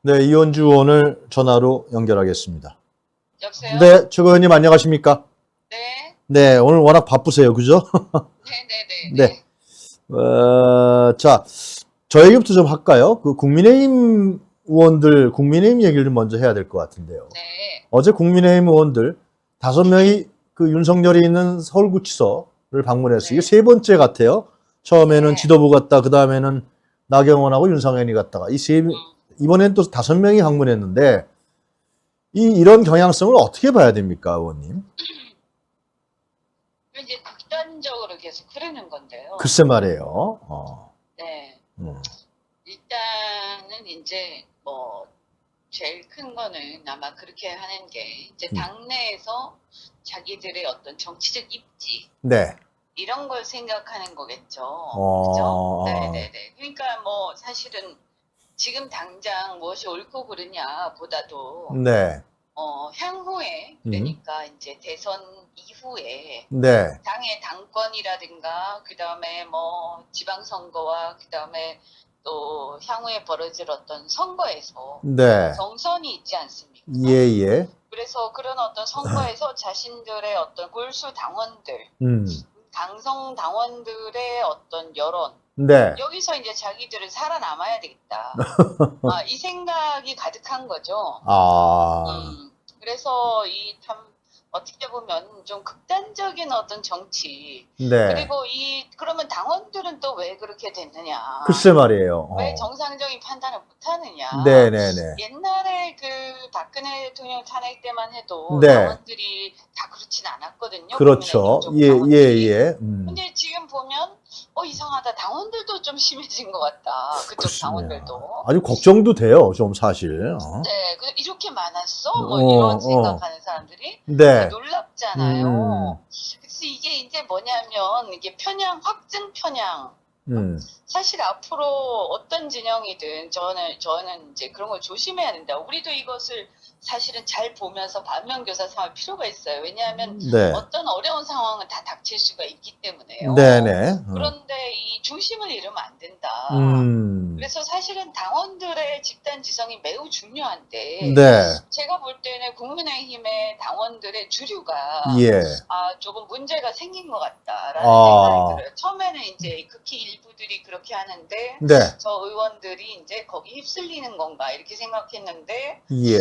네, 이현주 의원을 전화로 연결하겠습니다. 여보세요? 네, 최고 의원님 안녕하십니까? 네. 네, 오늘 워낙 바쁘세요, 그죠? 네네네네. 네. 자, 저 얘기부터 좀 할까요? 그 국민의힘 의원들, 국민의힘 얘기를 좀 먼저 해야 될 것 같은데요. 네. 어제 국민의힘 의원들 5명이 그 윤석열이 있는 서울구치소를 방문했어요. 이게 네. 세 번째 같아요. 처음에는 네. 지도부 갔다, 그 다음에는 나경원하고 윤상현이 갔다가 이번엔 또 5명이 방문했는데 이런 경향성을 어떻게 봐야 됩니까, 의원님? 이제 극단적으로 계속 흐르는 건데요. 글쎄 말이에요. 네. 음. 일단은 이제 뭐 제일 큰 거는 아마 그렇게 하는 게 이제 당내에서 자기들의 어떤 정치적 입지 네. 이런 걸 생각하는 거겠죠. 어. 그죠? 네네네. 그러니까 뭐 사실은 지금 당장 무엇이 옳고 그르냐 보다도 네. 향후에 그러니까 이제 대선 이후에 네. 당의 당권이라든가 그다음에 뭐 지방선거와 그다음에 또 향후에 벌어질 어떤 선거에서 네. 경선이 있지 않습니까? 예, 예. 그래서 그런 어떤 선거에서 자신들의 어떤 골수 당원들, 강성 당원들의 어떤 여론 네. 여기서 이제 자기들은 살아남아야 되겠다. 이 생각이 가득한 거죠. 그래서 이 참 어떻게 보면 좀 극단적인 어떤 정치. 네. 그리고 그러면 당원들은 또 왜 그렇게 됐느냐. 글쎄 말이에요. 왜 정상적인 판단을 못 하느냐. 네네네. 옛날에 그 박근혜 대통령 탄핵 때만 해도 네. 당원들이 다 그렇진 않았거든요. 그렇죠. 국민의힘 쪽 당원들이. 예. 근데 지금 보면 이상하다. 당원들도 좀 심해진 것 같다. 그쪽 글쎄요. 당원들도. 아주 걱정도 돼요, 좀 사실. 네, 이렇게 많았어? 뭐 이런 생각하는 사람들이 네. 놀랍잖아요. 그래서 이게 이제 뭐냐면 이게 확증 편향. 사실 앞으로 어떤 진영이든 저는 이제 그런 걸 조심해야 된다. 우리도 이것을 사실은 잘 보면서 반면교사 삼을 필요가 있어요. 왜냐하면 네. 어떤 어려운 상황은 다 닥칠 수가 있기 때문에요. 네네. 그런데 이 중심을 잃으면 안 된다. 그래서 사실은 당원들의 집단 지성이 매우 중요한데 네. 제가 볼 때는 국민의힘의 당원들의 주류가 예. 조금 문제가 생긴 것 같다라는 생각이 들어요. 처음에는 이제 극히 일부들이 그렇게 하는데 네. 저 의원들이 이제 거기 휩쓸리는 건가 이렇게 생각했는데 예.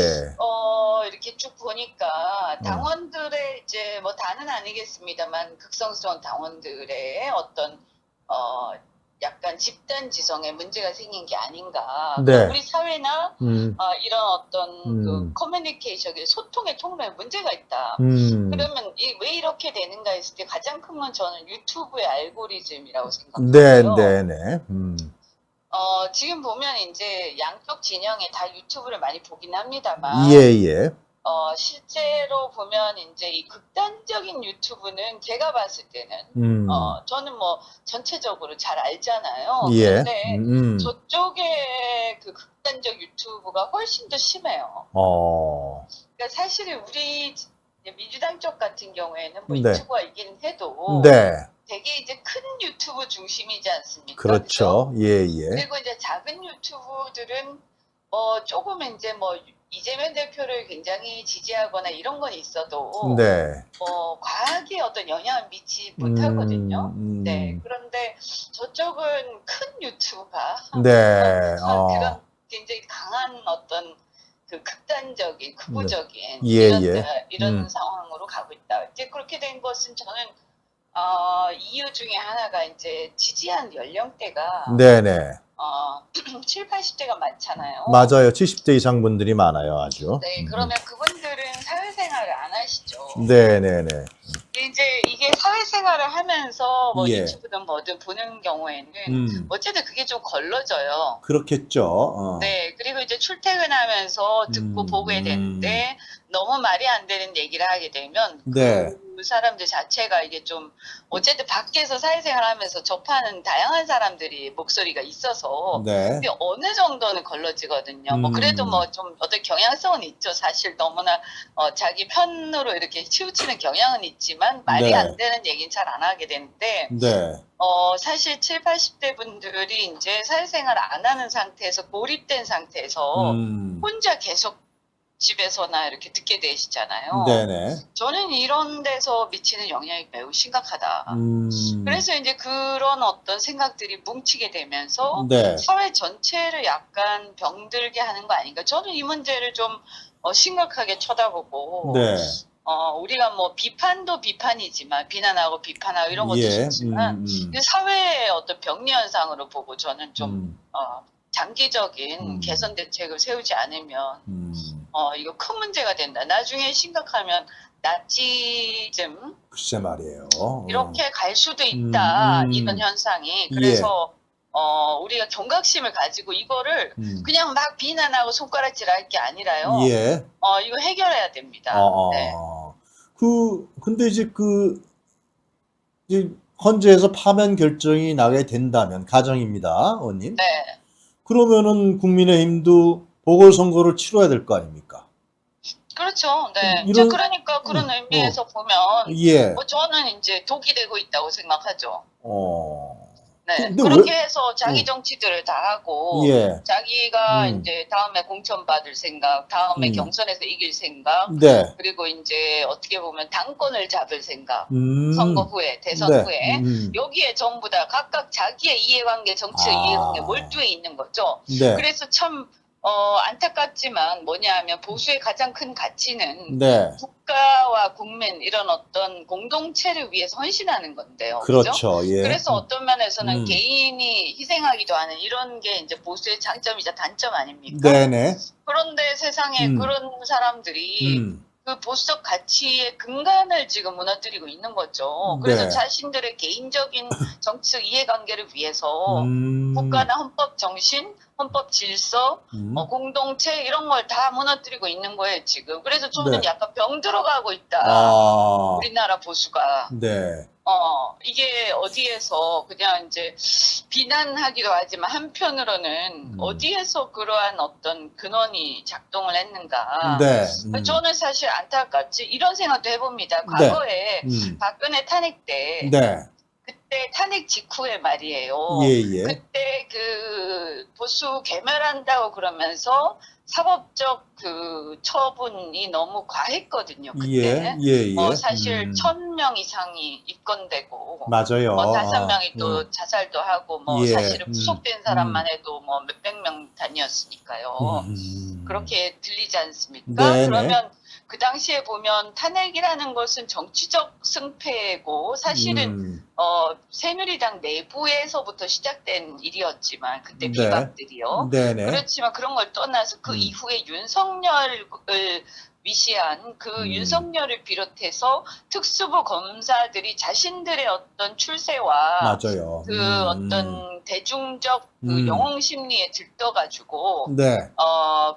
이렇게 쭉 보니까 당원들의 이제 뭐 다는 아니겠습니다만 극성스러운 당원들의 어떤 약간 집단 지성에 문제가 생긴 게 아닌가. 네. 우리 사회나 이런 어떤 그 커뮤니케이션, 소통의 통로에 문제가 있다. 그러면 왜 이렇게 되는가 했을 때 가장 큰 건 저는 유튜브의 알고리즘이라고 생각해요. 네네네. 지금 보면 이제 양쪽 진영에 다 유튜브를 많이 보긴 합니다만. 예. 실제로 보면 이제 이 극단적인 유튜브는 제가 봤을 때는 저는 뭐 전체적으로 잘 알잖아요. 예. 근데 저쪽에 그 극단적 유튜브가 훨씬 더 심해요. 그러니까 사실은 우리 민주당 쪽 같은 경우에는 뭐 네. 유튜브가 있긴 해도 네. 되게 이제 큰 유튜브 중심이지 않습니까? 그렇죠. 예. 그리고 이제 작은 유튜브들은 뭐 조금 이제 뭐 이재명 대표를 굉장히 지지하거나 이런 건 있어도 네. 뭐 과하게 어떤 영향을 미치지 못하거든요. 네. 그런데 저쪽은 큰 유튜브가 네. 그런 굉장히 강한 어떤 그 극단적인 극우적인 이런 상황으로 가고 있다. 이제 그렇게 된 것은 저는 이유 중에 하나가 이제 지지한 연령대가 네네. 7, 80대가 많잖아요. 맞아요. 70대 이상 분들이 많아요, 아주. 네, 그러면 그분들은 사회생활을 안 하시죠. 네네네. 이제 이게 사회생활을 하면서 뭐 예. 유튜브든 뭐든 보는 경우에는 어쨌든 그게 좀 걸러져요. 그렇겠죠. 네, 그리고 이제 출퇴근하면서 듣고 보게 되는데 너무 말이 안 되는 얘기를 하게 되면 네. 그 사람들 자체가 이게 좀 어쨌든 밖에서 사회생활하면서 접하는 다양한 사람들이 목소리가 있어서 네. 근데 어느 정도는 걸러지거든요. 뭐 그래도 뭐 좀 어떤 경향성은 있죠. 사실 너무나 자기 편으로 이렇게 치우치는 경향은 있지만 말이 네. 안 되는 얘기는 잘 안 하게 되는데 네. 사실 7, 80대 분들이 이제 사회생활 안 하는 상태에서 고립된 상태에서 혼자 계속 집에서나 이렇게 듣게 되시잖아요. 네네. 저는 이런 데서 미치는 영향이 매우 심각하다. 그래서 이제 그런 어떤 생각들이 뭉치게 되면서 네. 사회 전체를 약간 병들게 하는 거 아닌가. 저는 이 문제를 좀 심각하게 쳐다보고 네. 우리가 뭐 비판도 비판이지만 비난하고 비판하고 이런 것도 예. 좋지만 이 사회의 어떤 병리 현상으로 보고 저는 좀 장기적인 개선 대책을 세우지 않으면 이거 큰 문제가 된다. 나중에 심각하면 나치즘 글쎄 말이에요. 이렇게 갈 수도 있다. 이런 현상이. 그래서 우리가 경각심을 가지고 이거를 그냥 막 비난하고 손가락질할 게 아니라요. 예. 이거 해결해야 됩니다. 네. 근데 이제 이제 헌재에서 파면 결정이 나게 된다면, 가정입니다, 의원님. 네. 그러면은 국민의힘도 보궐선거를 치러야 될 거 아닙니까? 그렇죠. 네. 이런- 이제 그러니까 그런 의미에서 보면 예. 뭐 저는 이제 독이 되고 있다고 생각하죠. 네. 근데 그렇게 해서 자기 정치들을 다 하고 예. 자기가 이제 다음에 공천 받을 생각, 다음에 경선에서 이길 생각, 네. 그리고 이제 어떻게 보면 당권을 잡을 생각, 음. 선거 후에, 대선 네. 후에 여기에 전부 다 각각 자기의 이해관계, 정치의 이해관계 몰두해 있는 거죠. 네. 그래서 참 안타깝지만 뭐냐하면 보수의 가장 큰 가치는 네. 국가와 국민 이런 어떤 공동체를 위해서 헌신하는 건데요. 그죠? 그렇죠. 예. 그래서 어떤 면에서는 개인이 희생하기도 하는 이런 게 이제 보수의 장점이자 단점 아닙니까? 네네. 그런데 세상에 그런 사람들이 그 보수적 가치의 근간을 지금 무너뜨리고 있는 거죠. 그래서 네. 자신들의 개인적인 정치적 이해관계를 위해서 국가나 헌법 정신, 헌법 질서, 공동체 이런 걸 다 무너뜨리고 있는 거예요 지금. 그래서 저는 네. 약간 병 들어가고 있다. 우리나라 보수가. 네. 이게 어디에서 그냥 이제 비난하기도 하지만 한편으로는 어디에서 그러한 어떤 근원이 작동을 했는가. 네. 저는 사실 안타깝지 이런 생각도 해봅니다. 과거에 박근혜 탄핵 때 네. 그때 탄핵 직후에 말이에요. 예. 그때 그 보수 괴멸한다고 그러면서 사법적 그 처분이 너무 과했거든요. 그때. 예. 사실 1,000명 이상이 입건되고 맞아요. 5명이 또 자살도 하고 예. 사실은 구속된 사람만 해도 몇백 명 단위였으니까요. 그렇게 들리지 않습니까? 네네. 그러면 그 당시에 보면 탄핵이라는 것은 정치적 승패고 사실은 새누리당 내부에서부터 시작된 일이었지만 그때 네. 비박들이요. 네네. 그렇지만 그런 걸 떠나서 그 이후에 윤석열을 위시한 그 윤석열을 비롯해서 특수부 검사들이 자신들의 어떤 출세와 맞아요. 그 어떤 대중적 그 영웅 심리에 들떠가지고 네.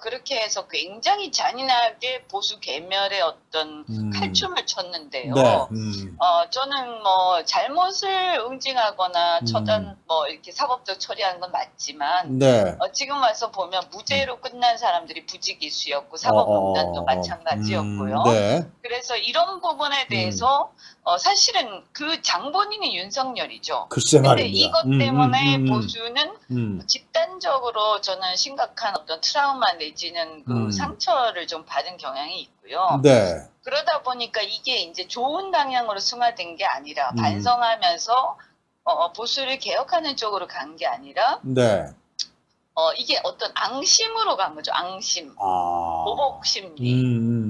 그렇게 해서 굉장히 잔인하게 보수 괴멸의 어떤 칼춤을 쳤는데요. 네. 저는 뭐 잘못을 응징하거나 처단 뭐 이렇게 사법적 처리하는 건 맞지만 네. 지금 와서 보면 무죄로 끝난 사람들이 부지기수였고 사법농단도 마찬가지였고요. 네. 그래서 이런 부분에 대해서 사실은 그 장본인이 윤석열이죠. 글쎄 근데 말입니다. 이것 때문에 보수는 집단적으로 저는 심각한 어떤 트라우마 내지는 그 상처를 좀 받은 경향이 있고요. 네. 그러다 보니까 이게 이제 좋은 방향으로 승화된 게 아니라 반성하면서 보수를 개혁하는 쪽으로 간 게 아니라 네. 이게 어떤 앙심으로 간 거죠. 앙심. 보복 심리.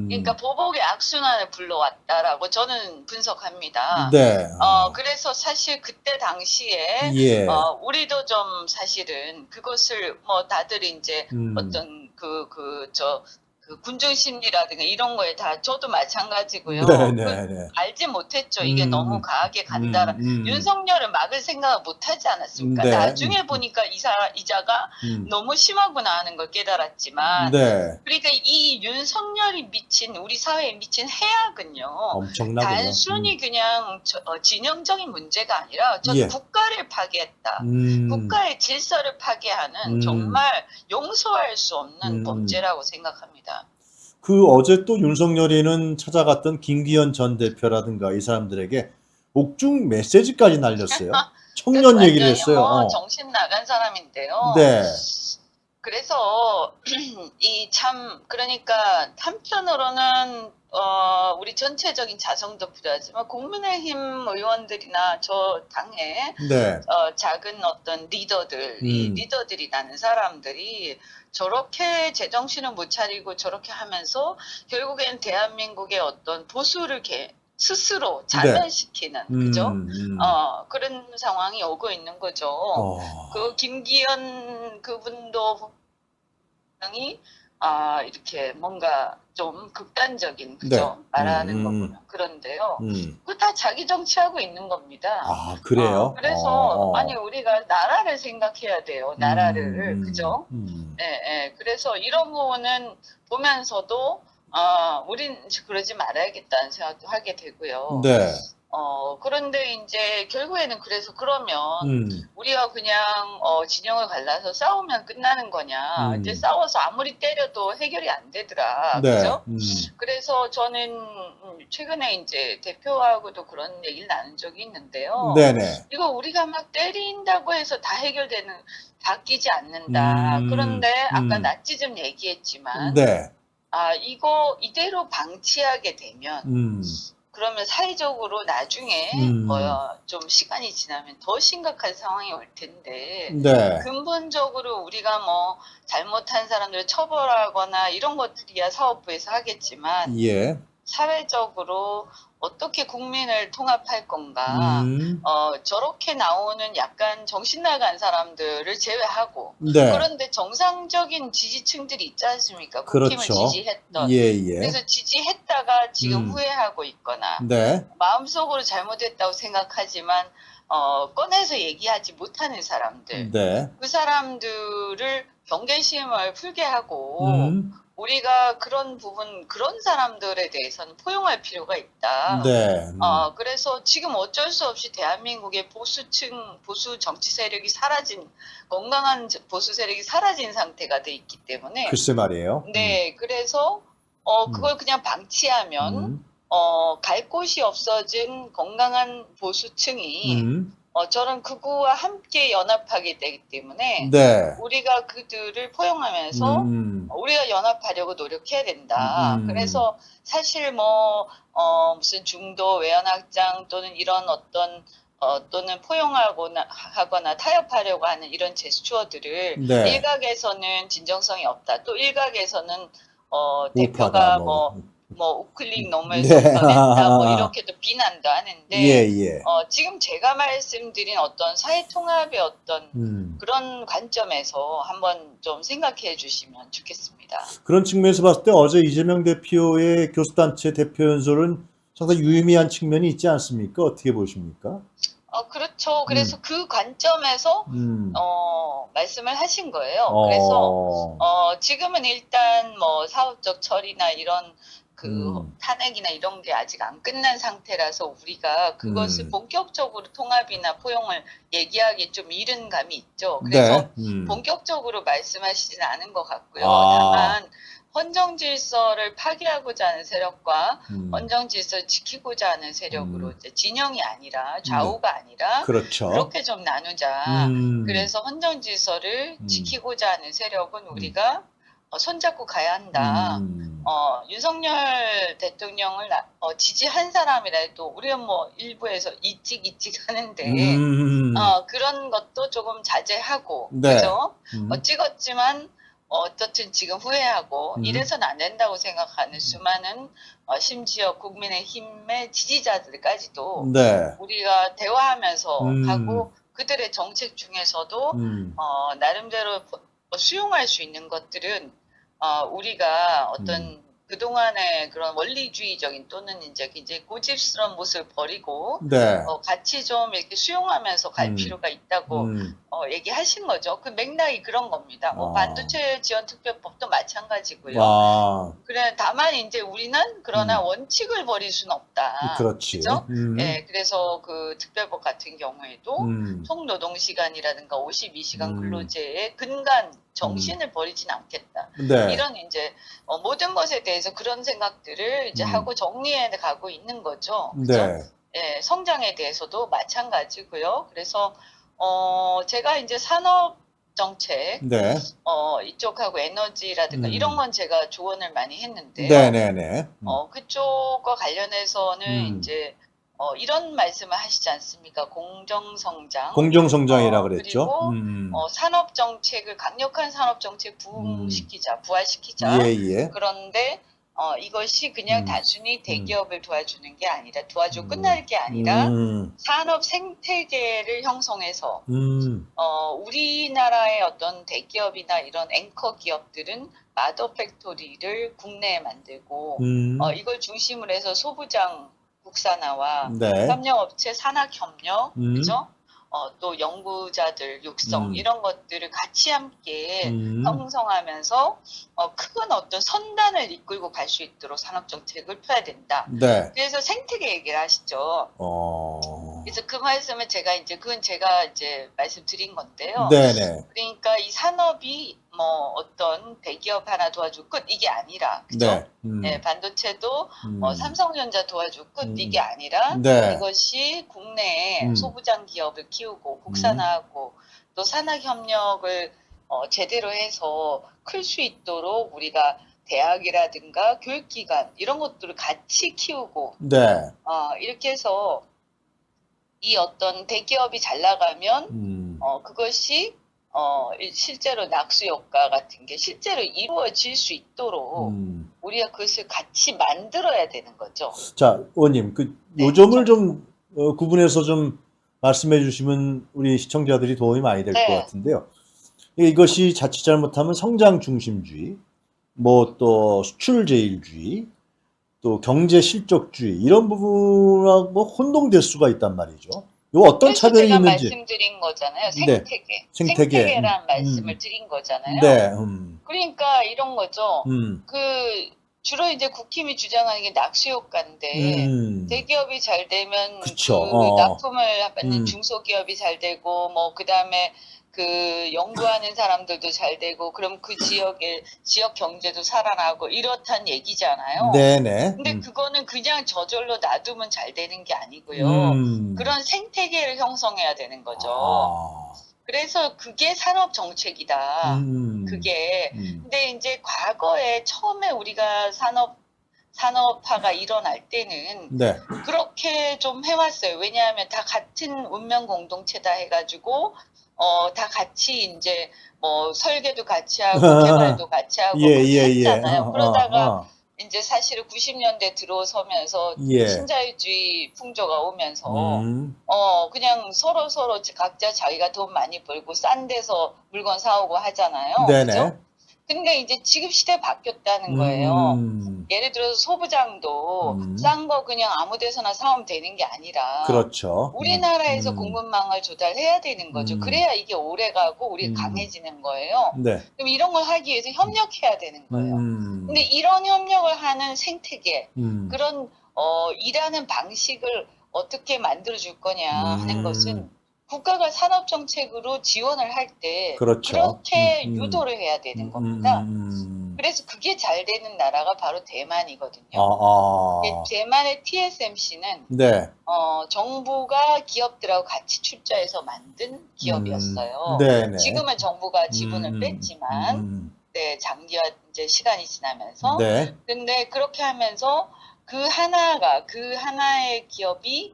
그러니까 보복의 악순환을 불러왔다라고 저는 분석합니다. 네. 그래서 사실 그때 당시에 예. 우리도 좀 사실은 그것을 뭐 다들 이제 어떤 그 군중 심리라든가 이런 거에 다 저도 마찬가지고요. 네네네. 알지 못했죠. 이게 너무 강하게 간다라. 윤석열은 막을 생각을 못하지 않았습니까? 네. 나중에 보니까 이자가 너무 심하구나 하는 걸 깨달았지만, 네. 그러니까 이 윤석열이 미친 우리 사회에 미친 해악은요. 엄청나군요. 단순히 그냥 진영적인 문제가 아니라 저는 예. 국가를 파괴했다. 국가의 질서를 파괴하는 정말 용서할 수 없는 범죄라고 생각합니다. 그 어제 또 윤석열이는 찾아갔던 김기현 전 대표라든가 이 사람들에게 옥중 메시지까지 날렸어요. 청년 얘기를 했어요. 완전히 정신 나간 사람인데요. 네. 그래서 그러니까 한편으로는 우리 전체적인 자성도 필요하지만 국민의힘 의원들이나 저 당의 네. 작은 어떤 리더들이라는 사람들이 저렇게 제정신을 못 차리고 저렇게 하면서 결국엔 대한민국의 어떤 보수를 스스로 자멸시키는 그죠? 그런 상황이 오고 있는 거죠. 그 김기현 그분도 분명히 이렇게 뭔가 좀 극단적인 그죠? 네. 말하는 거 보면 그런데요. 그거 다 자기 정치하고 있는 겁니다. 아, 그래요? 그래서 아니 우리가 나라를 생각해야 돼요. 나라를 그죠? 예. 그래서 이런 부분은 보면서도 우린 그러지 말아야겠다는 생각도 하게 되고요. 네. 그런데 이제 결국에는 그래서 그러면 우리가 그냥 진영을 갈라서 싸우면 끝나는 거냐. 이제 싸워서 아무리 때려도 해결이 안 되더라. 네. 그죠? 그래서 저는 최근에 이제 대표하고도 그런 얘기를 나눈 적이 있는데요. 네네. 이거 우리가 막 때린다고 해서 다 바뀌지 않는다. 그런데 아까 나치즘 얘기했지만 네. 이거 이대로 방치하게 되면 그러면 사회적으로 나중에 좀 시간이 지나면 더 심각한 상황이 올 텐데 네. 근본적으로 우리가 뭐 잘못한 사람들을 처벌하거나 이런 것들이야 사법부에서 하겠지만 예. 사회적으로 어떻게 국민을 통합할 건가 저렇게 나오는 약간 정신 나간 사람들을 제외하고 네. 그런데 정상적인 지지층들이 있지 않습니까? 국힘을 그렇죠. 지지했던 예. 그래서 지지했다가 지금 후회하고 있거나 네. 마음속으로 잘못했다고 생각하지만 꺼내서 얘기하지 못하는 사람들 네. 그 사람들을 경계심을 풀게 하고 우리가 그런 사람들에 대해서는 포용할 필요가 있다. 네. 그래서 지금 어쩔 수 없이 대한민국의 보수 정치 세력이 건강한 보수 세력이 사라진 상태가 돼 있기 때문에. 글쎄 말이에요. 네, 그래서, 그걸 그냥 방치하면, 갈 곳이 없어진 건강한 보수층이, 저런 극우와 함께 연합하게 되기 때문에 네. 우리가 그들을 포용하면서 우리가 연합하려고 노력해야 된다. 그래서 사실 무슨 중도 외연확장 또는 이런 또는 하거나 타협하려고 하는 이런 제스처들을 네. 일각에서는 진정성이 없다. 또 일각에서는 대표가 대표가 우클릭 너머에서 네. 변했다. 이렇게도 비난도 하는데 예. 지금 제가 말씀드린 어떤 사회 통합의 어떤 그런 관점에서 한번 좀 생각해 주시면 좋겠습니다. 그런 측면에서 봤을 때 어제 이재명 대표의 교수단체 대표 연설은 상당히 유의미한 측면이 있지 않습니까? 어떻게 보십니까? 그렇죠. 그래서 그 관점에서 말씀을 하신 거예요. 그래서 지금은 일단 사업적 처리나 이런 탄핵이나 이런 게 아직 안 끝난 상태라서 우리가 그것을 본격적으로 통합이나 포용을 얘기하기 좀 이른 감이 있죠. 그래서 본격적으로 말씀하시지는 않은 것 같고요. 다만 헌정 질서를 파괴하고자 하는 세력과 헌정 질서를 지키고자 하는 세력으로 이제 진영이 아니라 좌우가 아니라 그렇죠. 그렇게 좀 나누자. 그래서 헌정 질서를 지키고자 하는 세력은 우리가 손잡고 가야 한다. 윤석열 대통령을 지지한 사람이라도 우리가 일부에서 이찍 하는데 그런 것도 조금 자제하고 네. 그죠? 찍었지만 어떻든 지금 후회하고 이래서는 안 된다고 생각하는 수많은 심지어 국민의힘의 지지자들까지도 네. 우리가 대화하면서 하고 그들의 정책 중에서도 나름대로 수용할 수 있는 것들은 우리가 어떤 그동안의 그런 원리주의적인 또는 이제 굉장히 고집스러운 모습을 버리고 네. 같이 좀 이렇게 수용하면서 갈 필요가 있다고 얘기하신 거죠. 그 맥락이 그런 겁니다. 반도체 지원 특별법도 마찬가지고요. 아, 그래, 다만 이제 우리는 그러나 원칙을 버릴 수는 없다. 그렇지. 그죠? 예, 그래서 그 특별법 같은 경우에도 총노동시간이라든가 52시간 근로제의 근간 정신을 버리진 않겠다. 네. 이런 이제 모든 것에 대해서 그런 생각들을 이제 하고 정리해 가고 있는 거죠. 그죠? 네. 예, 성장에 대해서도 마찬가지고요. 그래서 제가 이제 산업 정책 네. 이쪽하고 에너지라든가 이런 건 제가 조언을 많이 했는데요. 네네네. 그쪽과 관련해서는 이제 이런 말씀을 하시지 않습니까? 공정성장. 공정성장이라 그랬죠. 그리고 산업 정책을 강력한 산업 정책 부흥시키자, 부활시키자. 예. 그런데 이것이 그냥 단순히 대기업을 도와주는 게 아니라 도와주고 끝날 게 아니라 산업 생태계를 형성해서 우리나라의 어떤 대기업이나 이런 앵커 기업들은 마더 팩토리를 국내에 만들고 이걸 중심으로 해서 소부장 국산화와 네. 협력업체 산학협력, 그죠? 또 연구자들 육성 이런 것들을 같이 함께 형성하면서 큰 어떤 선단을 이끌고 갈 수 있도록 산업 정책을 펴야 된다. 네. 그래서 생태계 얘기를 하시죠. 그래서 그 말씀을 그건 제가 이제 말씀드린 건데요. 네네. 그러니까 이 산업이 뭐 어떤 대기업 하나 도와주고 끝 이게 아니라, 그죠? 네. 반도체도 삼성전자 도와주고 끝 이게 아니라 네. 이것이 국내에 소부장 기업을 키우고 국산화하고 또 산학협력을 제대로 해서 클 수 있도록 우리가 대학이라든가 교육기관 이런 것들을 같이 키우고 네. 이렇게 해서 이 어떤 대기업이 잘 나가면 그것이 실제로 낙수 효과 같은 게 실제로 이루어질 수 있도록 우리가 그것을 같이 만들어야 되는 거죠. 자, 의원님, 요 점을 좀 구분해서 좀 말씀해 주시면 우리 시청자들이 도움이 많이 될 것 같은데요. 이것이 자칫 잘못하면 성장 중심주의, 뭐 또 수출 제일주의, 또 경제 실적주의 이런 부분하고 혼동될 수가 있단 말이죠. 요 어떤 차별이 제가 있는지. 말씀드린 거잖아요. 네. 생태계라는 말씀을 드린 거잖아요. 네. 그러니까 이런 거죠. 주로 이제 국힘이 주장하는 게 낙수 효과인데 대기업이 잘 되면 그쵸. 납품을 받는 중소기업이 잘 되고 뭐 그다음에 그 연구하는 사람들도 잘 되고 그럼 그 지역 경제도 살아나고 이렇단 얘기잖아요. 네네. 근데 그거는 그냥 저절로 놔두면 잘 되는 게 아니고요. 그런 생태계를 형성해야 되는 거죠. 그래서 그게 산업 정책이다. 그게. 근데 이제 과거에 처음에 우리가 산업화가 일어날 때는 그렇게 좀 해왔어요. 왜냐하면 다 같은 운명 공동체다 해가지고 다 같이 이제 뭐 설계도 같이 하고 개발도 같이 하고 했잖아요. 그러다가 이제 사실은 90년대 들어서면서 신자유주의 풍조가 오면서 그냥 서로 각자 자기가 돈 많이 벌고 싼 데서 물건 사오고 하잖아요. 그죠? 근데 이제 지금 시대 바뀌었다는 거예요. 예를 들어서 소부장도 싼 거 그냥 아무 데서나 사오면 되는 게 아니라 그렇죠. 우리나라에서 공급망을 조달해야 되는 거죠. 그래야 이게 오래가고 우리가 강해지는 거예요. 그럼 이런 걸 하기 위해서 협력해야 되는 거예요. 근데 이런 협력을 하는 생태계, 그런 일하는 방식을 어떻게 만들어줄 거냐 하는 것은 국가가 산업정책으로 지원을 할 때 그렇게 유도를 해야 되는 겁니다. 그래서 그게 잘 되는 나라가 바로 대만이거든요. 대만의 TSMC는 정부가 기업들하고 같이 출자해서 만든 기업이었어요. 지금은 정부가 지분을 뺐지만 장기화 이제 시간이 지나면서 근데 그렇게 하면서 그 하나의 기업이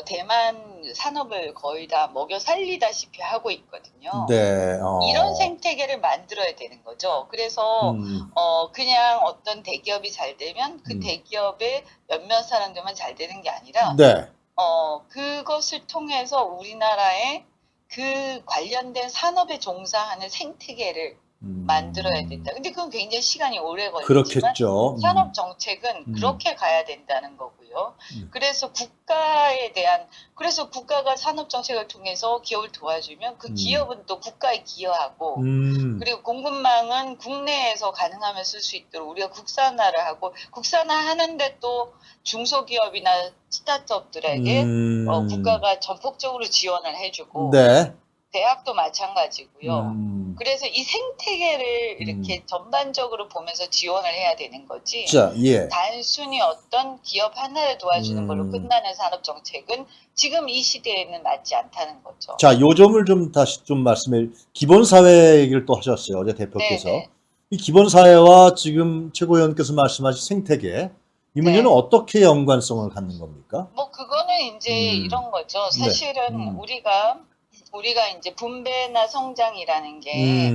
대만 산업을 거의 다 먹여 살리다시피 하고 있거든요. 이런 생태계를 만들어야 되는 거죠. 그래서 그냥 어떤 대기업이 잘 되면 그 대기업의 몇몇 사람들만 잘 되는 게 아니라 그것을 통해서 우리나라의 그 관련된 산업에 종사하는 생태계를 만들어야 된다. 근데 그건 굉장히 시간이 오래 걸리지만 그렇겠죠. 산업 정책은 그렇게 가야 된다는 거고요. 그래서 그래서 국가가 산업 정책을 통해서 기업을 도와주면 그 기업은 또 국가에 기여하고 그리고 공급망은 국내에서 가능하면 쓸 수 있도록 우리가 국산화를 하고 국산화하는데 또 중소기업이나 스타트업들에게 국가가 전폭적으로 지원을 해주고 네. 대학도 마찬가지고요. 그래서 이 생태계를 이렇게 전반적으로 보면서 지원을 해야 되는 거지. 자, 예. 단순히 어떤 기업 하나를 도와주는 걸로 끝나는 산업 정책은 지금 이 시대에는 맞지 않다는 거죠. 자, 요 점을 좀 다시 좀 말씀해. 기본사회 얘기를 또 하셨어요. 어제 대표께서. 네네. 이 기본사회와 지금 최고위원께서 말씀하신 생태계, 이 문제는 네. 어떻게 연관성을 갖는 겁니까? 뭐 그거는 이제 이런 거죠. 사실은 우리가 이제 분배나 성장이라는 게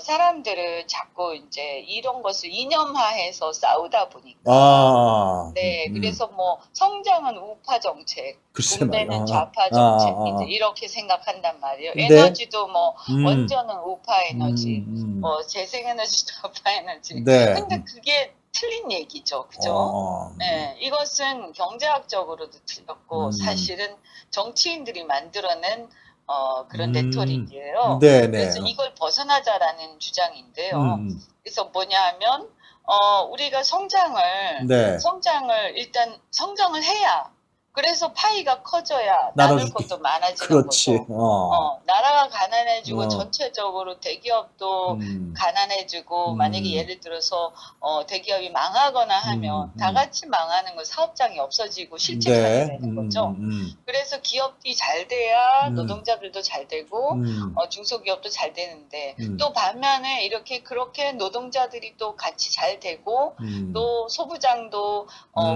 사람들을 자꾸 이제 이런 것을 이념화해서 싸우다 보니까 네, 그래서 뭐 성장은 우파 정책, 글쎄 분배는 말이야. 좌파 정책 이제 이렇게 생각한단 말이에요. 네. 에너지도 뭐 원전은 우파 에너지, 뭐 재생에너지도 우파 에너지. 네. 근데 그게 틀린 얘기죠, 그죠? 네, 이것은 경제학적으로도 틀렸고 사실은 정치인들이 만들어낸 그런 레토릭이에요. 네네. 그래서 이걸 벗어나자라는 주장인데요. 그래서 뭐냐 하면 우리가 성장을 일단 성장을 해야 그래서 파이가 커져야 나눌 것도 많아지는 그렇지. 거죠. 나라가 가난해지고 전체적으로 대기업도 가난해지고 만약에 예를 들어서 대기업이 망하거나 하면 다 같이 망하는 건 사업장이 없어지고 실직하게 되는 거죠. 그래서 기업이 잘 돼야 노동자들도 잘 되고 중소기업도 잘 되는데 또 반면에 이렇게 그렇게 노동자들이 또 같이 잘 되고 또 소부장도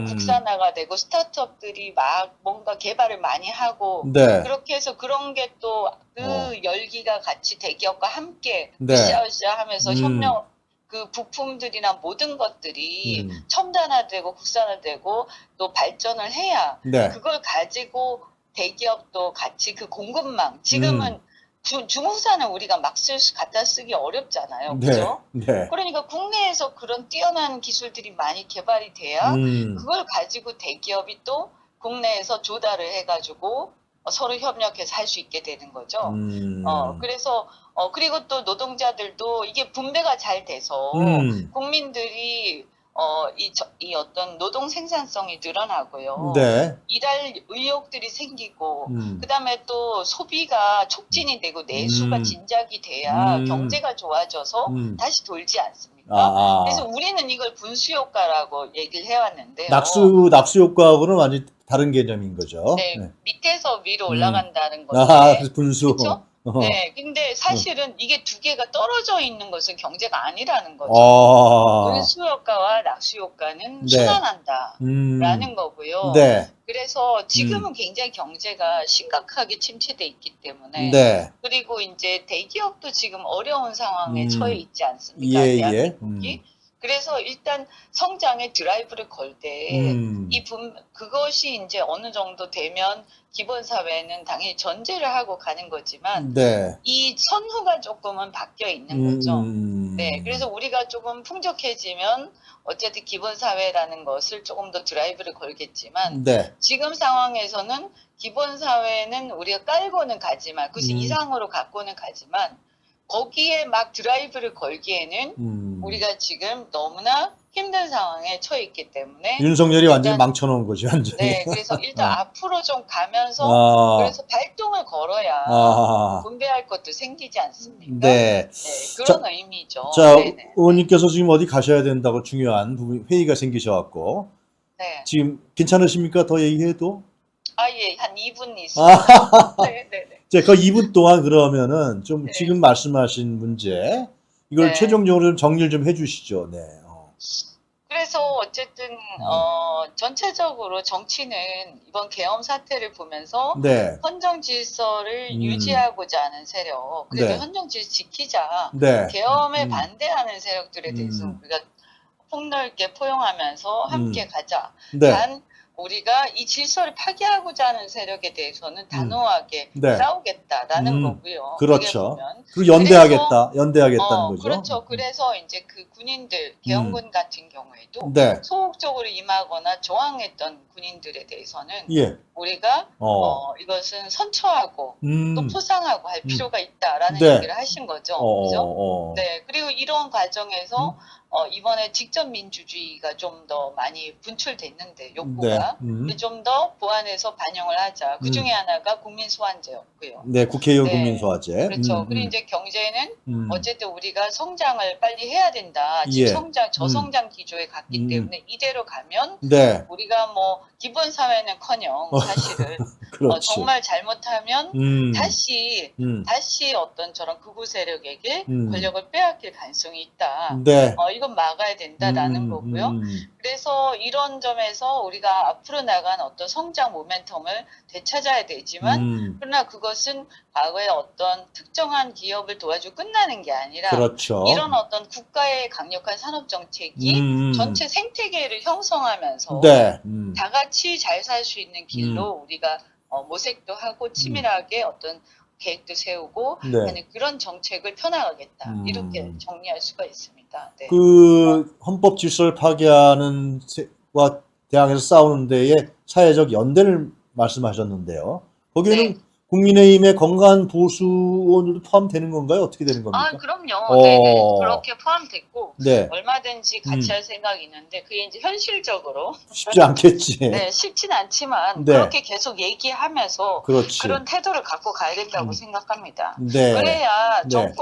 국산화가 되고 스타트업들이 막 뭔가 개발을 많이 하고 그렇게 해서 그런 게 또 그 열기가 같이 대기업과 함께 으쌰으쌰 하면서 협력 그 부품들이나 모든 것들이 첨단화되고 국산화되고 또 발전을 해야 그걸 가지고 대기업도 같이 그 공급망 지금은 중국산은 우리가 막 갖다 쓰기 어렵잖아요. 그죠? 그러니까 국내에서 그런 뛰어난 기술들이 많이 개발이 돼야 그걸 가지고 대기업이 또 국내에서 조달을 해가지고 서로 협력해서 할 수 있게 되는 거죠. 그래서 그리고 또 노동자들도 이게 분배가 잘 돼서 국민들이 이 어떤 노동 생산성이 늘어나고요. 일할 의욕들이 생기고 그다음에 또 소비가 촉진이 되고 내수가 진작이 돼야 경제가 좋아져서 다시 돌지 않습니까? 그래서 우리는 이걸 분수 효과라고 얘기를 해왔는데요. 낙수 효과하고는 완전히 다른 개념인 거죠. 네, 밑에서 위로 올라간다는 건데. 분수. 그렇죠? 네, 근데 사실은 이게 두 개가 떨어져 있는 것은 경제가 아니라는 거죠. 분수 효과와 낙수 효과는 순환한다라는 거고요. 그래서 지금은 굉장히 경제가 심각하게 침체돼 있기 때문에 그리고 이제 대기업도 지금 어려운 상황에 처해 있지 않습니까? 대한민국이. 그래서 일단 성장에 드라이브를 걸 때 그것이 이제 어느 정도 되면 기본 사회는 당연히 전제를 하고 가는 거지만 이 선후가 조금은 바뀌어 있는 거죠. 네, 그래서 우리가 조금 풍족해지면 어쨌든 기본 사회라는 것을 조금 더 드라이브를 걸겠지만 지금 상황에서는 기본 사회는 우리가 깔고는 가지만 그 이상으로 갖고는 가지만 거기에 막 드라이브를 걸기에는 우리가 지금 너무나 힘든 상황에 처해 있기 때문에 윤석열이 완전히 망쳐놓은 거지 완전히. 네, 그래서 일단 앞으로 좀 가면서 그래서 발동을 걸어야 분배할 것도 생기지 않습니까? 네, 그런 의미죠. 자, 의원님께서 지금 어디 가셔야 된다고 중요한 회의가 생기셔갖고 지금 괜찮으십니까? 더 얘기해도? 예, 한 2분 있습니다. 네네네. 그 2분 동안 그러면은 좀 지금 말씀하신 문제 이걸 최종적으로 좀 정리를 좀 해주시죠. 그래서 어쨌든 전체적으로 정치는 이번 계엄 사태를 보면서 헌정 질서를 유지하고자 하는 세력, 그래도 헌정 질서 지키자, 계엄에 반대하는 세력들에 대해서 우리가 폭넓게 포용하면서 함께 가자. 단 우리가 이 질서를 파괴하고자 하는 세력에 대해서는 단호하게 네. 싸우겠다라는 거고요. 그렇죠. 보면. 그리고 연대하겠다는 거죠. 그렇죠. 그래서 이제 그 군인들, 계엄군 같은 경우에도 네. 소극적으로 임하거나 저항했던 군인들에 대해서는 예. 우리가 이것은 선처하고 또 포상하고 할 필요가 있다라는 네. 얘기를 하신 거죠. 그죠? 네. 그리고 이런 과정에서 이번에 직접 민주주의가 좀 더 많이 분출됐는데 욕구가 좀 더 보완해서 반영을 하자. 그 중에 하나가 국민소환제였고요. 네, 국회의원 네. 국민소환제. 그렇죠. 그리고 이제 경제는 어쨌든 우리가 성장을 빨리 해야 된다. 예. 지금 저성장 기조에 갔기 때문에 이대로 가면 네. 우리가 뭐 기본 사회는커녕 사실은 그렇지. 정말 잘못하면 다시 어떤 저런 극우 세력에게 권력을 빼앗길 가능성이 있다. 네. 이건 막아야 된다라는 거고요. 그래서 이런 점에서 우리가 앞으로 나간 어떤 성장 모멘텀을 되찾아야 되지만 그러나 그것은 과거에 어떤 특정한 기업을 도와주고 끝나는 게 아니라 그렇죠. 이런 어떤 국가의 강력한 산업 정책이 전체 생태계를 형성하면서 네. 다 같이 잘 살 수 있는 길로 우리가 모색도 하고 치밀하게 어떤 계획도 세우고 네. 하는 그런 정책을 펴나가겠다. 이렇게 정리할 수가 있습니다. 네. 그 헌법 질서를 파괴하는 와 대항해서 싸우는 데에 사회적 연대를 말씀하셨는데요. 거기에는 네. 국민의힘의 건강한 보수 의원들도 포함되는 건가요? 어떻게 되는 겁니까? 그럼요. 네네. 그렇게 포함됐고 네. 얼마든지 같이 할 생각이 있는데 그게 이제 현실적으로 쉽지 않겠지. 네, 쉽진 않지만 네. 그렇게 계속 얘기하면서 그렇지. 그런 태도를 갖고 가야 된다고 생각합니다. 네. 그래야 네.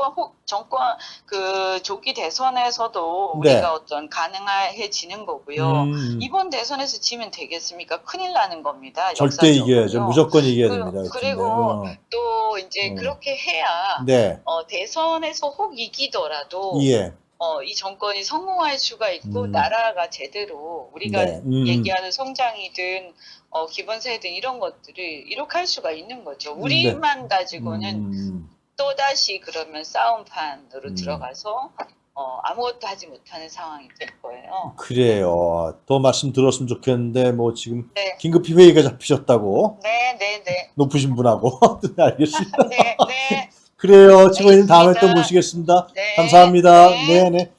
정권 그 조기 대선에서도 네. 우리가 어떤 가능해지는 거고요. 이번 대선에서 지면 되겠습니까? 큰일 나는 겁니다. 절대 역사적으로요. 이겨야죠. 무조건 이겨야 됩니다. 그리고 또 이제 그렇게 해야 네. 대선에서 혹 이기더라도 예. 이 정권이 성공할 수가 있고 나라가 제대로 우리가 네. 얘기하는 성장이든 기본세든 이런 것들을 이렇게 할 수가 있는 거죠. 우리만 가지고는 또다시 그러면 싸움판으로 들어가서 아무것도 하지 못하는 상황이 될 거예요. 그래요. 더 말씀 들었으면 좋겠는데 뭐 지금 네. 긴급히 회의가 잡히셨다고 네. 높으신 분하고 알겠습니다. 네. 그래요. 직원님 다음에 또 알겠습니다. 모시겠습니다. 네. 감사합니다. 네. 네.